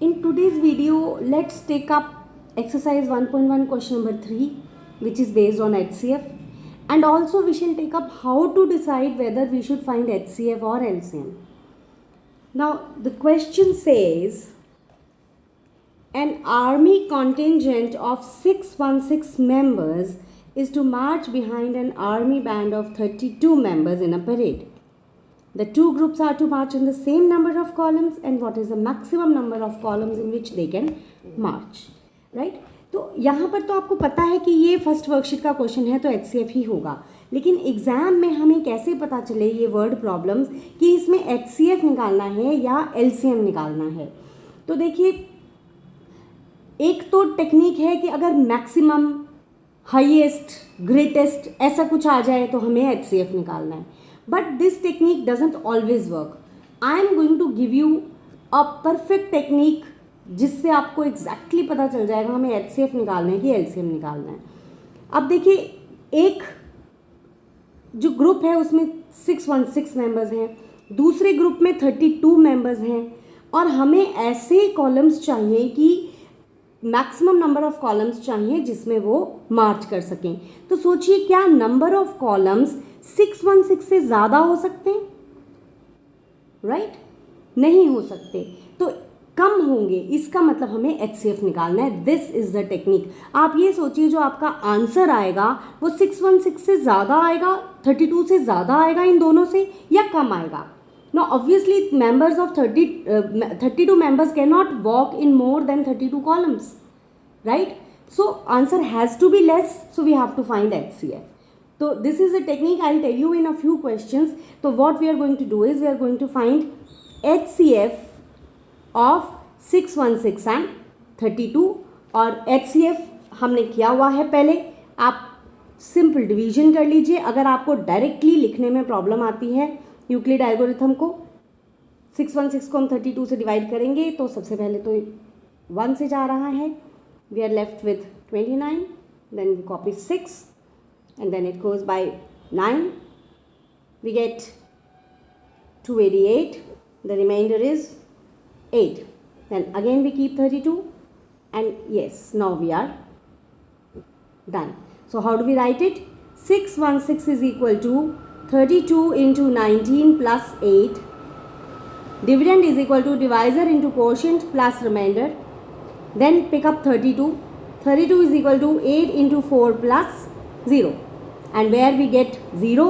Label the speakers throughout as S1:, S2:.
S1: In today's video, let's take up exercise 1.1 question number 3, which is based on HCF, and also we shall take up how to decide whether we should find HCF or LCM. Now the question says an army contingent of 616 members is to march behind an army band of 32 members in a parade. The two groups are to march in the same number of columns, and what is the maximum number of columns in which they can march, right? तो यहाँ पर तो आपको पता है कि ये first worksheet का क्वेश्चन है तो HCF ही होगा, लेकिन एग्जाम में हमें कैसे पता चले ये वर्ड प्रॉब्लम्स कि इसमें HCF निकालना है या LCM निकालना है? तो देखिए, एक तो टेक्निक है कि अगर मैक्सिमम, हाईएस्ट, ग्रेटेस्ट ऐसा कुछ आ जाए तो हमें HCF निकालना है. But this technique doesn't always work. I am going to give you a perfect technique जिससे आपको exactly पता चल जाएगा हमें HCF निकालना है कि LCM निकालना है. अब देखिए, एक जो ग्रुप है उसमें 616 मेंबर्स हैं, दूसरे ग्रुप में 32 मेंबर्स हैं, और हमें ऐसे कॉलम्स चाहिए कि मैक्सिमम नंबर ऑफ कॉलम्स चाहिए जिसमें वो मार्च कर सकें. तो सोचिए, क्या नंबर ऑफ कॉलम्स 616 से ज़्यादा हो सकते हैं? राइट? नहीं हो सकते, तो कम होंगे. इसका मतलब हमें HCF निकालना है. This is the technique. आप ये सोचिए, जो आपका आंसर आएगा वो 616 से ज़्यादा आएगा, 32 से ज़्यादा आएगा, इन दोनों से, या कम आएगा? Now obviously members of 32 members cannot walk in more than 32 columns, right? So answer has to be less, so we have to find HCF. So this is a technique I'll tell you in a few questions. So what we are going to do is we are going to find HCF of 616 and 32, और HCF हमने किया हुआ है पहले. आप simple division कर लीजिए. अगर आपको डायरेक्टली लिखने में प्रॉब्लम आती है यूक्लिड एल्गोरिथम को, 616 को हम 32 से डिवाइड करेंगे तो सबसे पहले तो 1 से जा रहा है. We are left with 29, then we copy 6 and then it goes by 9. We get 288. The remainder is 8. Then again we keep 32, and yes, now we are done. So how do we write it? 616 is equal to 32 into 19 plus 8. Dividend is equal to divisor into quotient plus remainder. Then pick up 32. 32 is equal to 8 into 4 plus 0. And where we get 0,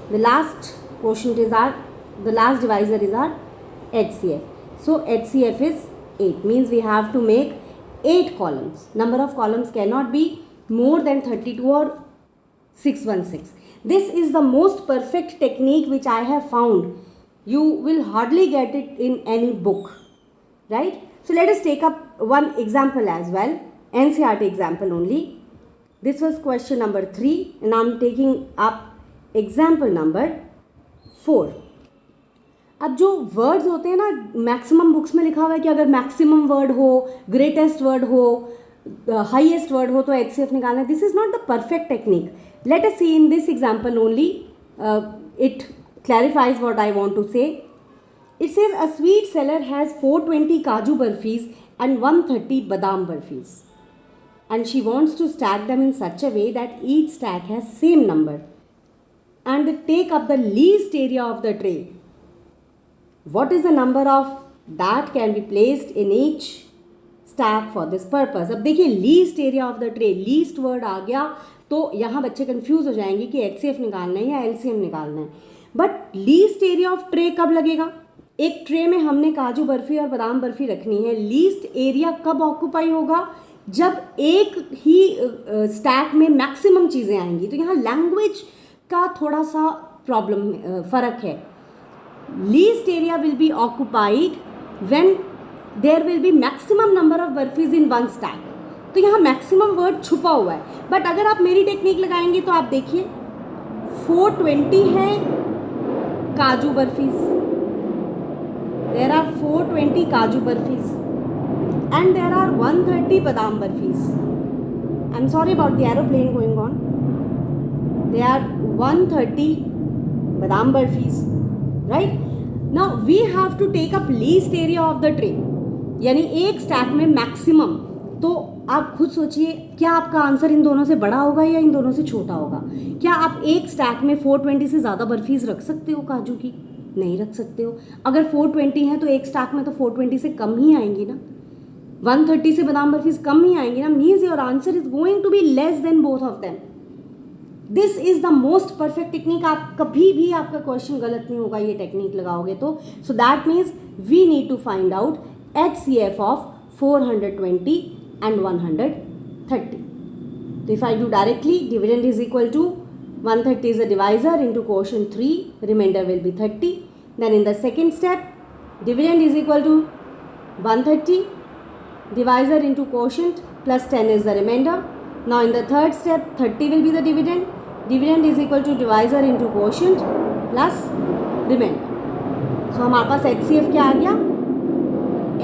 S1: the last quotient is the last divisor is our HCF. So HCF is 8, means we have to make 8 columns. Number of columns cannot be more than 32 or 616. This is the most perfect technique which I have found. You will hardly get it in any book, right? So let us take up one example as well, NCERT example only. This was question number 3, and I am taking up example number 4. अब जो words होते हैं ना, maximum books में लिखा हुआ है कि अगर मैक्सिमम वर्ड हो, ग्रेटेस्ट वर्ड हो, हाईएस्ट वर्ड हो तो HCF निकालना है. This is not the perfect technique. Let us see in this example only. It clarifies what I want to say. It says a sweet seller has 420 kaju barfis and 130 badam barfis, and she wants to stack them in such a way that each stack has same number and they take up the least area of the tray. What is the number of that can be placed in each stack for this purpose? अब देखिए, least area of the tray, least word आ गया तो यहाँ बच्चे confuse हो जाएंगे कि HCF निकालना है या LCM निकालना है. But least area of tray कब लगेगा? एक ट्रे में हमने काजू बर्फी और बादाम बर्फी रखनी है. लीस्ट एरिया कब ऑक्यूपाई होगा? जब एक ही स्टैक में मैक्सिमम चीज़ें आएंगी. तो यहाँ लैंग्वेज का थोड़ा सा प्रॉब्लम, फ़र्क है. Least area will be occupied when there will be maximum number of barfis in one stack. तो यहाँ मैक्सिमम वर्ड छुपा हुआ है. बट अगर आप मेरी टेक्निक लगाएंगे तो आप देखिए, 420 है काजू बर्फीज. देर आर 420 काजू बर्फीज and there are 130 badam barfis. I'm sorry about the aeroplane going on. There are 130 badam barfis, right? Now we have to take up least area of the tray. यानी एक stack में maximum, तो आप खुद सोचिए क्या आपका आंसर इन दोनों से बड़ा होगा या इन दोनों से छोटा होगा। क्या आप एक स्टैक में 420 से ज़्यादा बर्फीज रख सकते हो काजू की? नहीं रख सकते हो। अगर 420 है तो एक स्टैक में तो 420 से कम ही आएंगी ना, 130 से बादाम बर्फीज कम ही आएंगी ना। Means your answer is going to be less than both of them. This is the most perfect technique. आप कभी भी आपका क्वेश्चन गलत नहीं होगा ये टेक्निक लगाओगे तो। So that means we need to find out HCF of 420 and 130. So if I do directly, dividend is equal to 130 is a divisor into quotient 3, remainder will be 30. Then in the second step, dividend is equal to 130, divisor into quotient plus 10 is the remainder. Now in the third step, 30 will be the dividend. Dividend is equal to divisor into quotient plus remainder. So हमारे पास HCF क्या आ गया?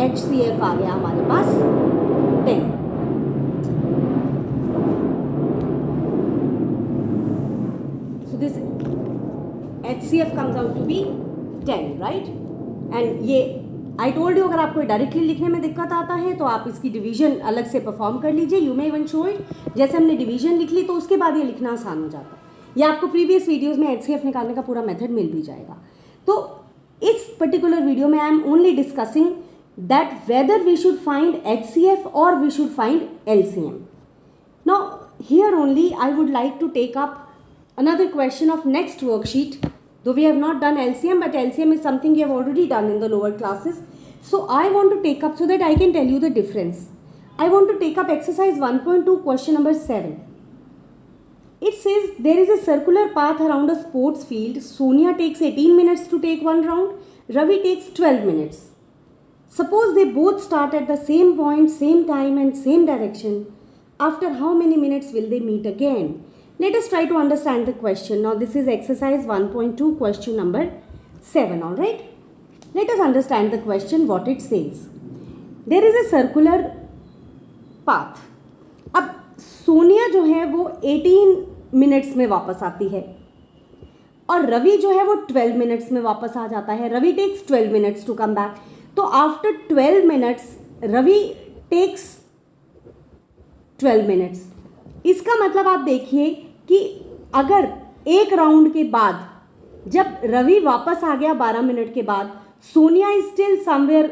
S1: HCF आ गया हमारे पास 10. So this HCF comes out to be 10, right? And ये I told you, अगर आपको directly लिखने में दिक्कत आता है तो आप इसकी डिवीजन अलग से परफॉर्म कर लीजिए। You may even show it. जैसे हमने डिवीजन लिख ली तो उसके बाद ये लिखना आसान हो जाता है। ये आपको प्रीवियस वीडियोस में HCF निकालने का पूरा मेथड मिल भी जाएगा। तो इस पर्टिकुलर वीडियो में I am only discussing that whether we should find HCF or we should find LCM. Now here only I would like to take up another question of next worksheet, though we have not done LCM, but LCM is something you have already done in the lower classes. So I want to take up so that I can tell you the difference. I want to take up exercise 1.2 question number 7. It says there is a circular path around a sports field. Sonia takes 18 minutes to take one round. Ravi takes 12 minutes. Suppose they both start at the same point, same time and same direction. After how many minutes will they meet again? Let us try to understand the question. Now this is exercise 1.2 question number 7, alright? Let us understand the question, what it says. There is a circular path. अब सोनिया जो है वो 18 minutes में वापस आती है और रवि जो है वो 12 मिनट्स में वापस आ जाता है. Ravi takes 12 minutes to come back. तो after 12 minutes Ravi takes 12 minutes. इसका मतलब आप देखिए कि अगर एक राउंड के बाद जब रवि वापस आ गया 12 मिनट के बाद, Sonia is still somewhere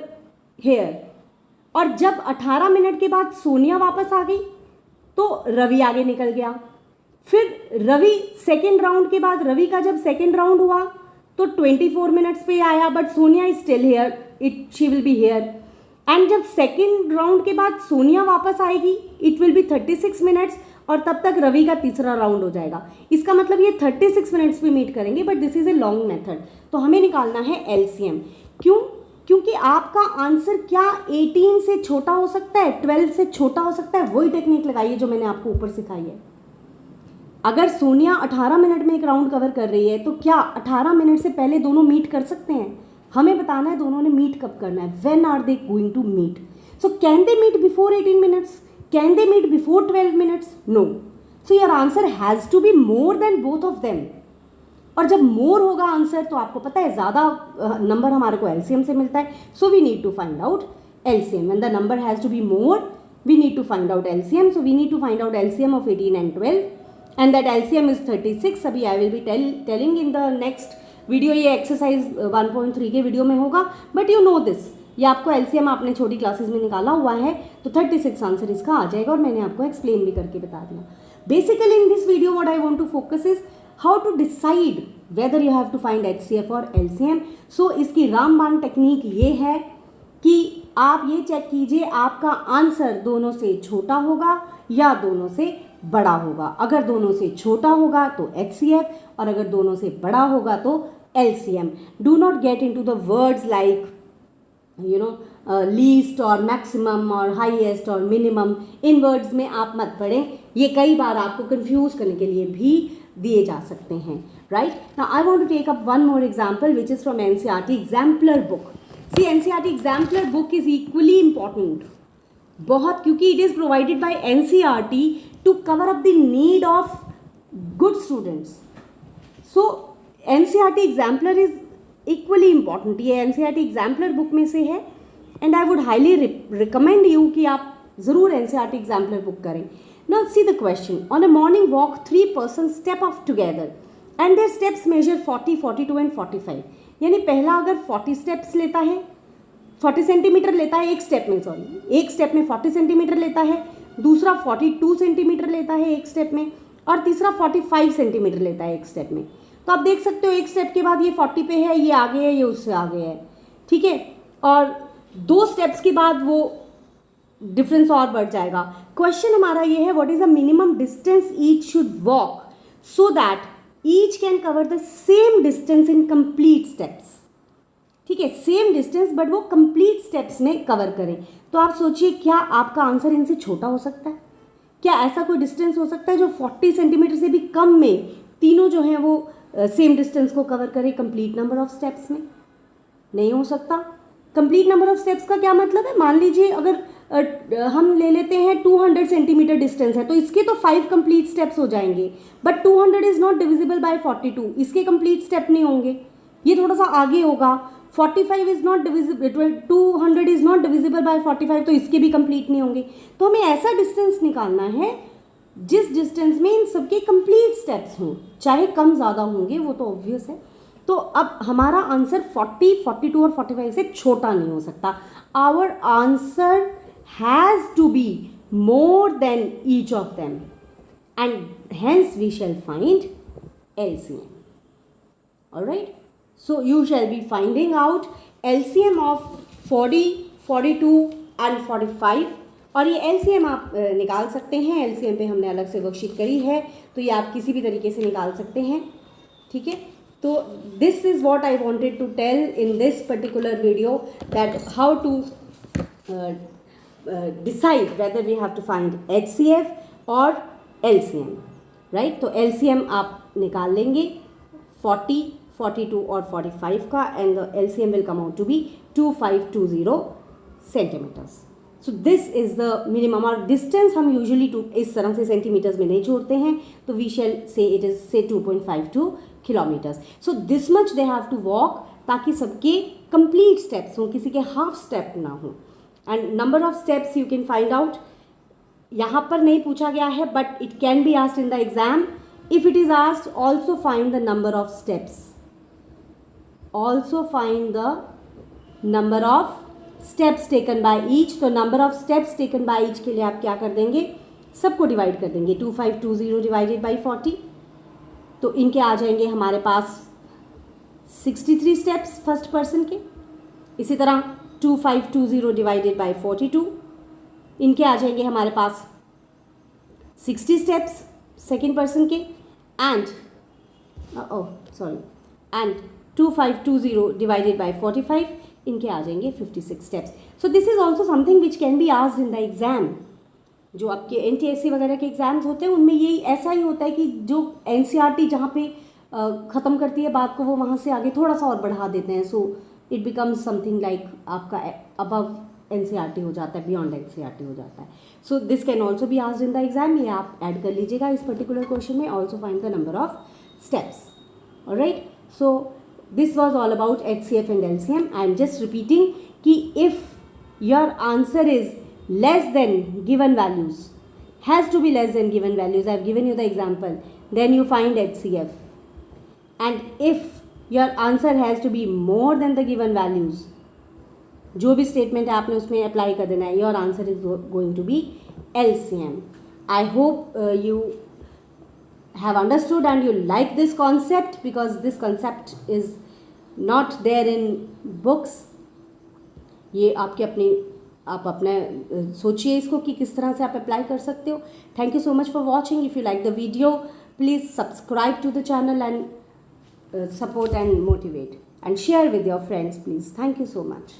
S1: here, और जब 18 मिनट के बाद सोनिया वापस आ गई तो रवि आगे निकल गया. फिर रवि सेकेंड राउंड के बाद, रवि का जब सेकेंड राउंड हुआ तो 24 मिनट्स पे आया, but Sonia is still here, she will be here. And जब सेकेंड राउंड के बाद सोनिया वापस आएगी इट विल बी 36 मिनट्स, और तब तक रवि का तीसरा राउंड हो जाएगा. इसका मतलब ये 36 मिनट्स पे मीट करेंगे, but this is a long method. तो हमें निकालना है LCM. क्यों? क्योंकि आपका आंसर क्या 18 से छोटा हो सकता है, 12 से छोटा हो सकता है. वही टेक्निक लगाइए जो मैंने आपको ऊपर सिखाई है. अगर सोनिया 18 मिनट में एक राउंड कवर कर रही है तो क्या 18 मिनट से पहले दोनों मीट कर सकते हैं? हमें बताना है दोनों ने मीट कब करना है. When are they going to meet? So can they meet before 18 minutes? Can they meet before 12 minutes? No. So your answer has to be more than both of them. और जब मोर होगा आंसर तो आपको पता है ज़्यादा नंबर हमारे को LCM से मिलता है. So we need to find out LCM. When the number has to be more we need to find out LCM. So we need to find out LCM of 18 and 12. And that LCM is 36. अभी I will be telling in the next video. ये exercise 1.3 के video में होगा, but you know this. ये आपको LCM आपने छोटी classes में निकाला हुआ है, तो 36 आंसर इसका आ जाएगा, और मैंने आपको एक्सप्लेन भी करके बता दिया. Basically in this video what I want to focus is how to decide whether you have to find HCF और LCM. सो इसकी रामबाण टेक्निक ये है कि आप ये चेक कीजिए आपका आंसर दोनों से छोटा होगा या दोनों से बड़ा होगा. अगर दोनों से छोटा होगा तो HCF, और अगर दोनों से बड़ा होगा तो LCM. Do not get into the words like least और मैक्सिमम और हाईएस्ट और मिनिमम. इन वर्ड्स में आप मत पढ़ें, ये कई बार आपको कंफ्यूज करने के लिए भी दिए जा सकते हैं. Right. Now I want to take up one more example which is from NCERT exemplar book. See NCERT exemplar book is equally important बहुत, क्योंकि it is provided by NCERT to cover up the need of good students. So NCERT Exemplar is equally important. ये NCERT Exemplar book में से है, and I would highly recommend you कि आप ज़रूर NCERT exemplar book करें. Now see the question. On a morning walk 3 persons step off together and their steps measure 40, 42 and 45. यानी पहला अगर 40 स्टेप्स लेता है, 40 सेंटीमीटर लेता है एक स्टेप में, सॉरी एक स्टेप में 40 सेंटीमीटर लेता है, दूसरा 42 सेंटीमीटर लेता है एक स्टेप में, और तीसरा 45 सेंटीमीटर लेता है एक स्टेप में. तो आप देख सकते हो एक स्टेप के बाद ये 40 पे है, ये आगे है, ये उससे आगे है. ठीक है, और 2 स्टेप्स के बाद वो डिफरेंस और बढ़ जाएगा. क्वेश्चन हमारा ये है, what is the minimum distance each should walk so that each can cover the same distance in complete steps. ठीक है, सेम डिस्टेंस बट वो कंप्लीट स्टेप्स में कवर करें. तो आप सोचिए, क्या आपका आंसर इनसे छोटा हो सकता है? क्या ऐसा कोई डिस्टेंस हो सकता है जो 40 सेंटीमीटर से भी कम में तीनों जो हैं वो सेम डिस्टेंस को कवर करें कंप्लीट नंबर ऑफ स्टेप्स में? नहीं हो सकता. कंप्लीट नंबर ऑफ स्टेप्स का क्या मतलब है? मान लीजिए अगर हम ले लेते हैं 200 सेंटीमीटर डिस्टेंस है, तो इसके तो 5 कंप्लीट स्टेप्स हो जाएंगे, but 200 is not divisible by 42, इसके कंप्लीट स्टेप नहीं होंगे, ये थोड़ा सा आगे होगा. 45 is not divisible, 200 is not divisible by 45, तो इसके भी कंप्लीट नहीं होंगे. तो हमें ऐसा डिस्टेंस निकालना है जिस डिस्टेंस में इन सबके कंप्लीट स्टेप्स हों, चाहे कम ज़्यादा होंगे वो तो ऑब्वियस है. तो अब हमारा आंसर 40, 42 और 45 से छोटा नहीं हो सकता. Our answer has to be more than each of them and hence we shall find LCM. Alright, so you shall be finding out LCM of 40, 42 and 45. और ये LCM आप निकाल सकते हैं. LCM पे हमने अलग से वर्कशीट करी है, तो ये आप किसी भी तरीके से निकाल सकते हैं. ठीक है, तो this is what I wanted to tell in this particular video, that how to decide whether we have to find HCF और LCM. राइट, तो LCM आप निकाल लेंगे 40, 42 और 45 का, and the LCM will come out to be 2520 centimetres. So this is the minimum. और distance हम usually इस तरह से सेंटीमीटर्स में नहीं छोड़ते हैं, तो वी शैल से it is say 2.52 kilometres. So this much they have to walk, ताकि सबके कंप्लीट स्टेप्स हों, किसी के हाफ स्टेप ना हो. And number of steps you can find out. यहाँ पर नहीं पूछा गया है, but it can be asked in the exam. If it is asked, also find the number of steps. Also find the number of steps taken by each. तो number of steps taken by each के लिए आप क्या कर देंगे, सबको divide कर देंगे. 2520 डिवाइडेड बाई 40, तो इनके आ जाएंगे हमारे पास 63 स्टेप्स फर्स्ट पर्सन के. इसी तरह 2520 डिवाइडेड बाई 42, इनके आ जाएंगे हमारे पास 60 स्टेप्स सेकेंड पर्सन के. एंड एंड 2520 डिवाइडेड बाई 45, इनके आ जाएंगे 56 steps. So this is also something which can be asked in the exam. जो आपके NTSC वगैरह के एग्जाम्स होते हैं उनमें यही ऐसा ही होता है कि जो NCERT जहाँ पे ख़त्म करती है बात को, वो वहाँ से आगे थोड़ा सा और बढ़ा देते हैं. So it becomes something like आपका अबव NCERT हो जाता है, बियॉन्ड NCERT हो जाता है. So this can also be asked in the exam. ये आप ऐड कर लीजिएगा इस पर्टिकुलर क्वेश्चन में. Also find the number of steps. Alright, so this was all about HCF and LCM. I am just repeating कि if your answer is less than given values, has to be less than given values, I have given you the example, then you find HCF. And if your answer has to be more than the given values, जो भी statement है आपने उसमें apply कर देना है, your answer is going to be LCM. I hope you have understood and you like this concept, because this concept is not there in books. ये आपके आप अपने सोचिए इसको कि किस तरह से आप अप्लाई कर सकते हो. Thank you so much for watching. If you like the video, please subscribe to the channel and support and motivate, and share with your friends, please. Thank you so much.